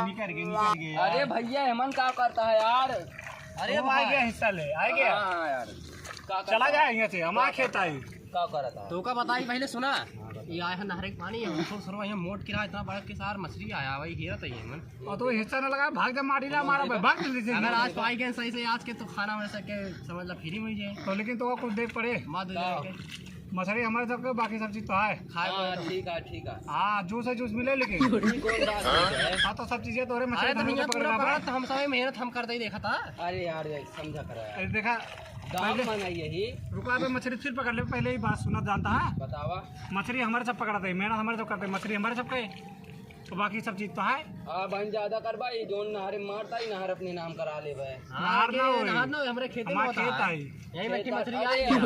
निकल गए। अरे भैया हेमंत क्या करता है यार? अरे अब आ गया हिस्सा ले आ गया। हाँ यार चला जाए यहाँ से हमारा खेत आई। क्या करता है? तो का बताई पहले सुना ये आया है नहर के पानी है शुरू यहाँ मोट किरा इतना बड़ा के सार मछली आया भाई घेरा तो ये मन और तो हिस्सा न लगा भाग जा मारी ला मारा भाग जल्दी से। अगर आज पाई गए सही से आज के तो खाना वैसे के समझ ला फ्री में जाए तो लेकिन तो कुछ देख पड़े माद मछली हमारे सबके बाकी सब चीज तो है। खाए ठीक है हाँ जूस है जूस मिले लेकिन हाँ तो सब चीजें तो अरे मछली तो भैया पूरा पड़ा तो हम सब मेहनत हम करते ही देखा था। अरे यार समझा करा अरे देखा गाँव में यही रुका पे मछली फिर पकड़ ले। पहले ही बात सुना जानता है बतावा। मछली हमारे सब पकड़ाते हैं मेहनत हमारे सब करते हैं मछली हमारे सब के तो बाकी सब चीज तो है। हाँ बन ज्यादा कर भाई जो नहर मारता ही नहर अपने नाम करा ले भाई। नहर ना हो हमारे खेत में हमारा खेत आई यही में की मछली अरे आई यार,